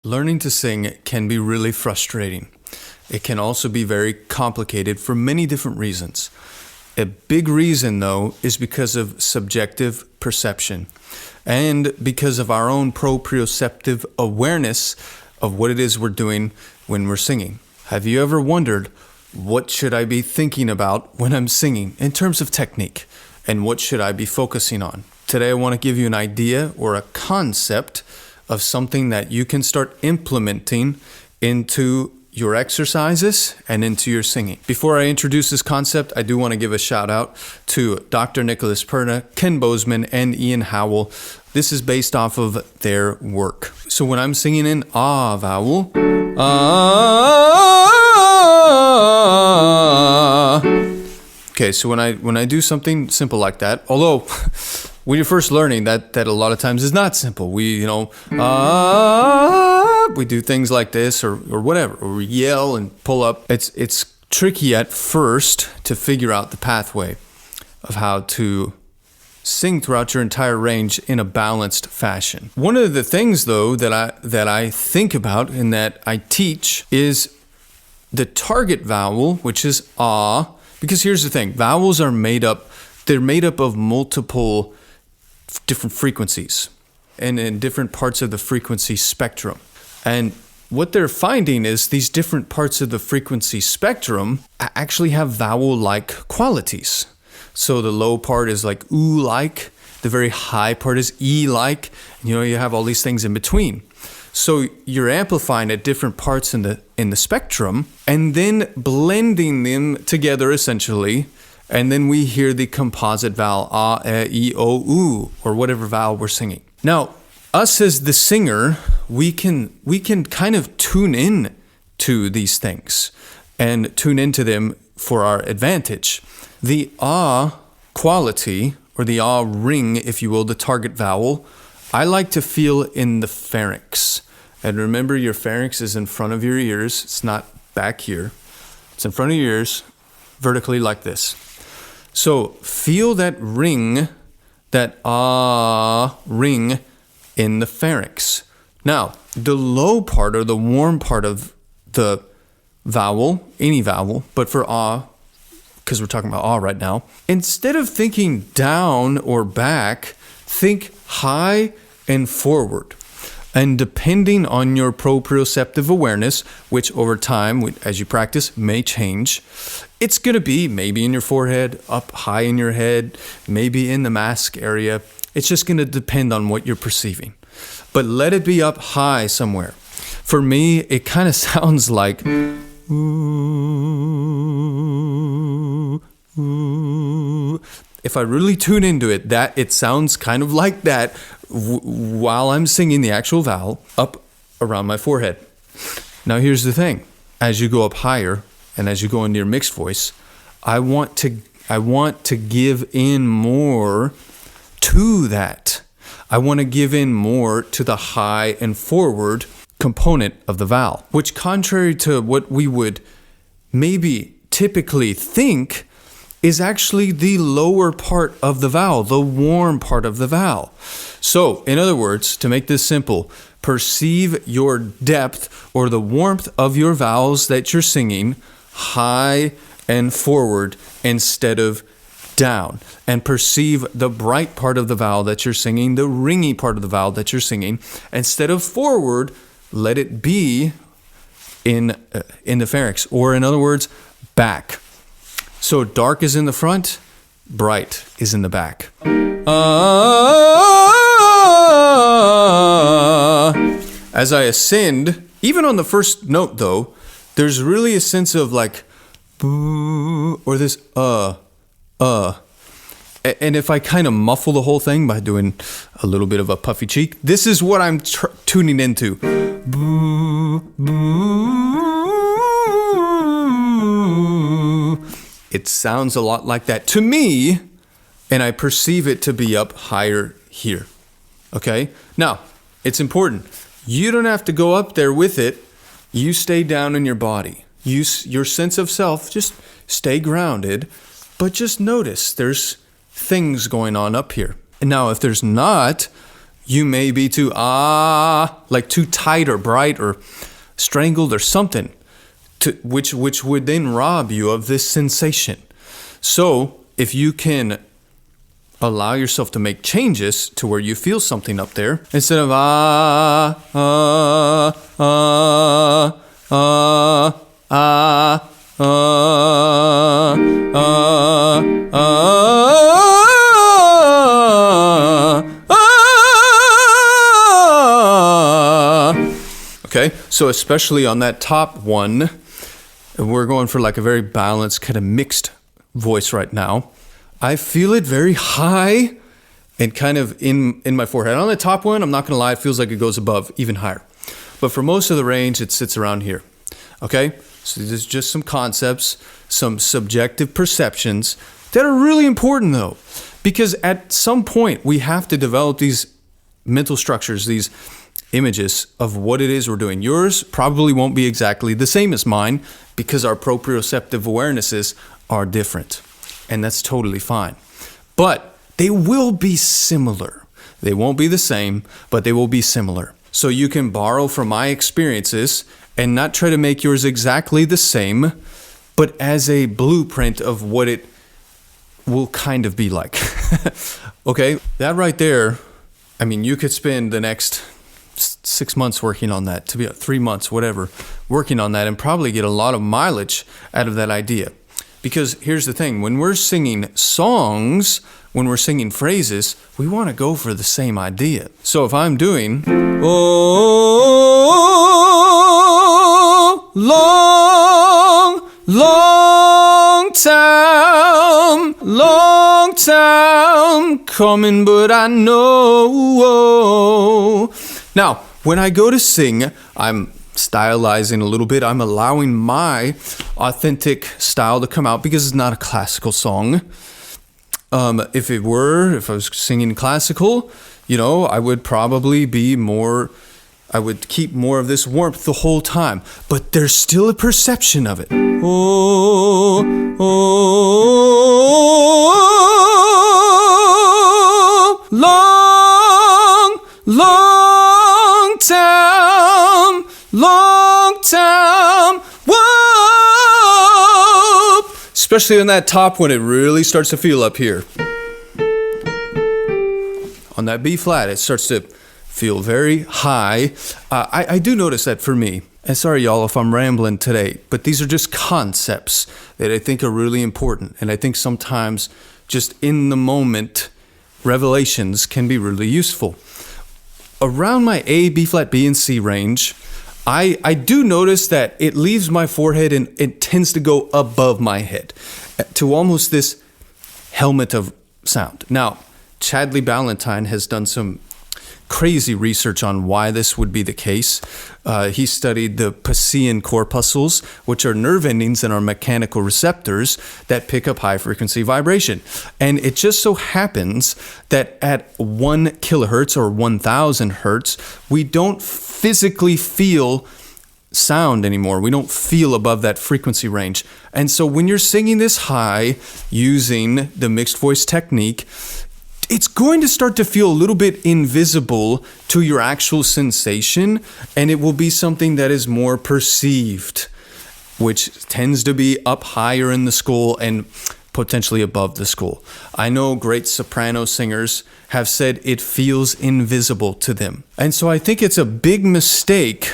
Learning to sing can be really frustrating. It can also be very complicated for many different reasons. A big reason, though, is because of subjective perception and because of our own proprioceptive awareness of what it is we're doing when we're singing. Have you ever wondered, what should I be thinking about when I'm singing in terms of technique? And what should I be focusing on? Today I want to give you an idea or a concept of something that you can start implementing into your exercises and into your singing. Before I introduce this concept, I do want to give a shout out to Dr. Nicholas Perna, Ken Bozeman, and Ian Howell. This is based off of their work. So when I'm singing an ah vowel, okay, so when I do something simple like that, although when you're first learning, that a lot of times is not simple. We do things like this or whatever, or we yell and pull up. It's tricky at first to figure out the pathway of how to sing throughout your entire range in a balanced fashion. One of the things, though, that I think about and that I teach is the target vowel, which is ah. Because here's the thing, vowels are made up of multiple different frequencies and in different parts of the frequency spectrum. And what they're finding is these different parts of the frequency spectrum actually have vowel-like qualities. So the low part is like ooh-like, the very high part is e-like, and you have all these things in between. So you're amplifying at different parts in the spectrum and then blending them together essentially, and then we hear the composite vowel ah, e, o, oo, or whatever vowel we're singing. Now, us as the singer, we can kind of tune in to these things and tune into them for our advantage. The ah quality, or the ah ring, if you will, the target vowel, I like to feel in the pharynx. And remember, your pharynx is in front of your ears. It's not back here. It's in front of your ears, vertically like this. So feel that ring, that ah ring in the pharynx. Now, the low part or the warm part of the vowel, any vowel, but for ah, because we're talking about ah right now, instead of thinking down or back, think high and forward. And depending on your proprioceptive awareness, which over time, as you practice, may change, it's going to be maybe in your forehead, up high in your head, maybe in the mask area. It's just going to depend on what you're perceiving. But let it be up high somewhere. For me, it kind of sounds like ooh, ooh. If I really tune into it, it sounds kind of like that while I'm singing the actual vowel up around my forehead. Now here's the thing. As you go up higher and as you go into your mixed voice, I want to give in more to that. I want to give in more to the high and forward component of the vowel, which contrary to what we would maybe typically think, is actually the lower part of the vowel, the warm part of the vowel. So, in other words, to make this simple, perceive your depth or the warmth of your vowels that you're singing high and forward instead of down. And perceive the bright part of the vowel that you're singing, the ringy part of the vowel that you're singing. Instead of forward, let it be in the pharynx, or in other words, back. So dark is in the front, bright is in the back. As I ascend, even on the first note though, there's really a sense of like, or this And if I kind of muffle the whole thing by doing a little bit of a puffy cheek, this is what I'm tuning into. It sounds a lot like that to me, and I perceive it to be up higher here. Okay? Now, it's important. You don't have to go up there with it. You stay down in your body. Your sense of self, just stay grounded, but just notice there's things going on up here. And now, if there's not, You may be too like too tight or bright or strangled or something, which would then rob you of this sensation. So if you can allow yourself to make changes to where you feel something up there, instead of okay, so especially on that top one, we're going for like a very balanced, kind of mixed voice right now. I feel it very high and kind of in my forehead. On the top one, I'm not going to lie, it feels like it goes above, even higher. But for most of the range, it sits around here. Okay? So there's just some concepts, some subjective perceptions that are really important though. Because at some point, we have to develop these mental structures, these images of what it is we're doing. Yours probably won't be exactly the same as mine because our proprioceptive awarenesses are different. And that's totally fine. But they will be similar. They won't be the same, but they will be similar. So you can borrow from my experiences and not try to make yours exactly the same, but as a blueprint of what it will kind of be like. Okay, that right there, I mean, you could spend the next 6 months working on that, to be 3 months, whatever, working on that and probably get a lot of mileage out of that idea. Because here's the thing, when we're singing songs, when we're singing phrases, we want to go for the same idea. So if I'm doing, oh, long time coming, but I know. Now, when I go to sing, I'm stylizing a little bit. I'm allowing my authentic style to come out because it's not a classical song. If I was singing classical, I would probably I would keep more of this warmth the whole time, but there's still a perception of it. Oh, long time, whoa! Especially on that top when it really starts to feel up here. On that B flat, it starts to feel very high. I do notice that for me. And sorry, y'all, if I'm rambling today, but these are just concepts that I think are really important. And I think sometimes just in the moment, revelations can be really useful. Around my A, B flat, B, and C range, I do notice that it leaves my forehead and it tends to go above my head to almost this helmet of sound. Now, Chadley Ballantyne has done some crazy research on why this would be the case. He studied the Passean corpuscles, which are nerve endings in our mechanical receptors that pick up high frequency vibration. And it just so happens that at 1 kilohertz or 1000 hertz, we don't physically feel sound anymore. We don't feel above that frequency range. And so when you're singing this high using the mixed voice technique, it's going to start to feel a little bit invisible to your actual sensation, and it will be something that is more perceived, which tends to be up higher in the skull and potentially above the skull. I know great soprano singers have said it feels invisible to them. And so I think it's a big mistake,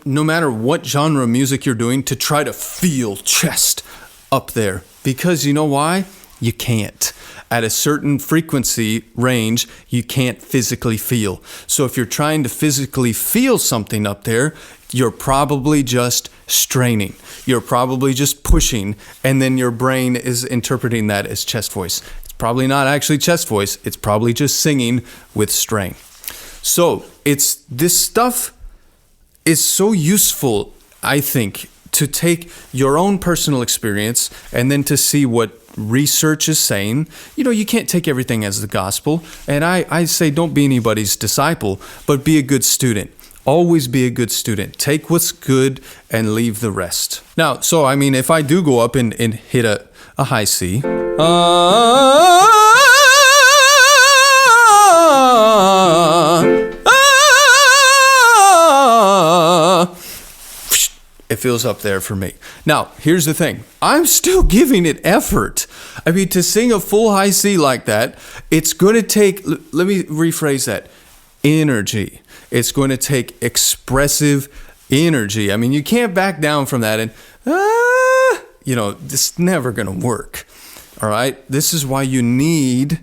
no matter what genre of music you're doing, to try to feel chest up there. Because you know why? You can't. At a certain frequency range, you can't physically feel. So if you're trying to physically feel something up there, you're probably just straining. You're probably just pushing, and then your brain is interpreting that as chest voice. It's probably not actually chest voice. It's probably just singing with strain. So this stuff is so useful, I think, to take your own personal experience and then to see what research is saying. You can't take everything as the gospel. And I say don't be anybody's disciple, but be a good student. Always be a good student. Take what's good and leave the rest. Now, so I mean, if I do go up and hit a high C, feels up there for me. Now, here's the thing. I'm still giving it effort. I mean, to sing a full high C like that, it's going to take, let me rephrase that, energy. It's going to take expressive energy. I mean, you can't back down from that and, this is never going to work. All right? This is why you need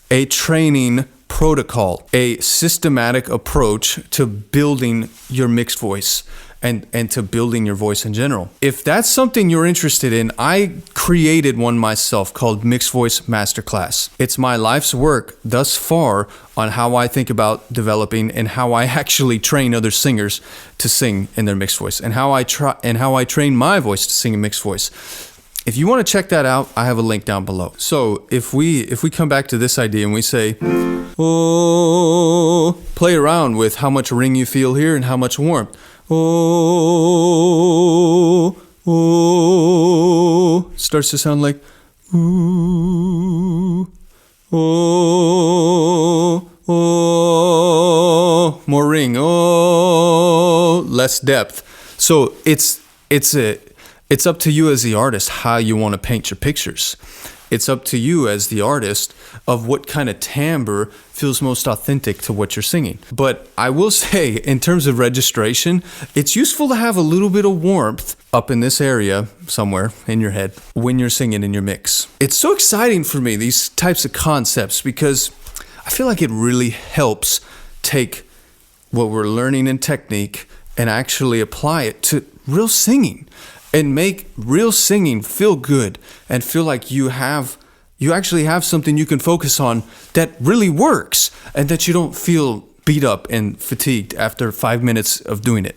a training protocol, a systematic approach to building your mixed voice and to building your voice in general. If that's something you're interested in, I created one myself called Mixed Voice Masterclass. It's my life's work thus far on how I think about developing and how I actually train other singers to sing in their mixed voice and how I train my voice to sing in mixed voice. If you want to check that out, I have a link down below. So if we come back to this idea and we say, oh, play around with how much ring you feel here and how much warmth. Oh, oh, starts to sound like ooh, oh, oh, more ring, oh, less depth. So it's up to you as the artist how you want to paint your pictures. It's up to you as the artist of what kind of timbre feels most authentic to what you're singing. But I will say, in terms of registration, it's useful to have a little bit of warmth up in this area somewhere in your head when you're singing in your mix. It's so exciting for me, these types of concepts, because I feel like it really helps take what we're learning in technique and actually apply it to real singing. And make real singing feel good and feel like you actually have something you can focus on that really works and that you don't feel beat up and fatigued after 5 minutes of doing it.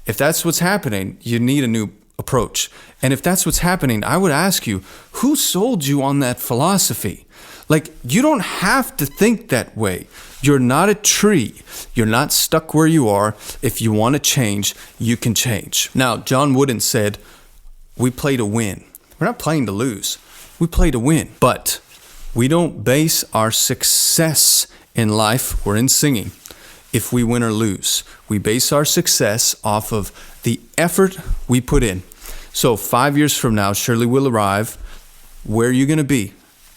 If that's what's happening, you need a new approach. And if that's what's happening, I would ask you, who sold you on that philosophy? Like, you don't have to think that way. You're not a tree. You're not stuck where you are. If you want to change, you can change. Now, John Wooden said, we play to win. We're not playing to lose. We play to win. But we don't base our success in life or in singing if we win or lose. We base our success off of the effort we put in. So 5 years from now, Shirley will arrive. Where are you going to be?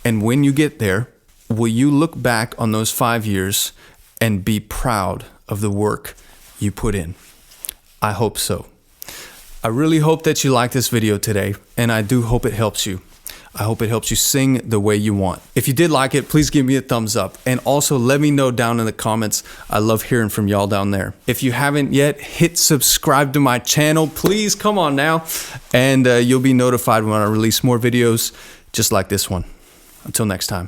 And when you get there, will you look back on those 5 years and be proud of the work you put in? I hope so. I really hope that you like this video today, and I do hope it helps you. I hope it helps you sing the way you want. If you did like it, please give me a thumbs up. And also let me know down in the comments. I love hearing from y'all down there. If you haven't yet, hit subscribe to my channel. Please, come on now. And you'll be notified when I release more videos just like this one. Until next time.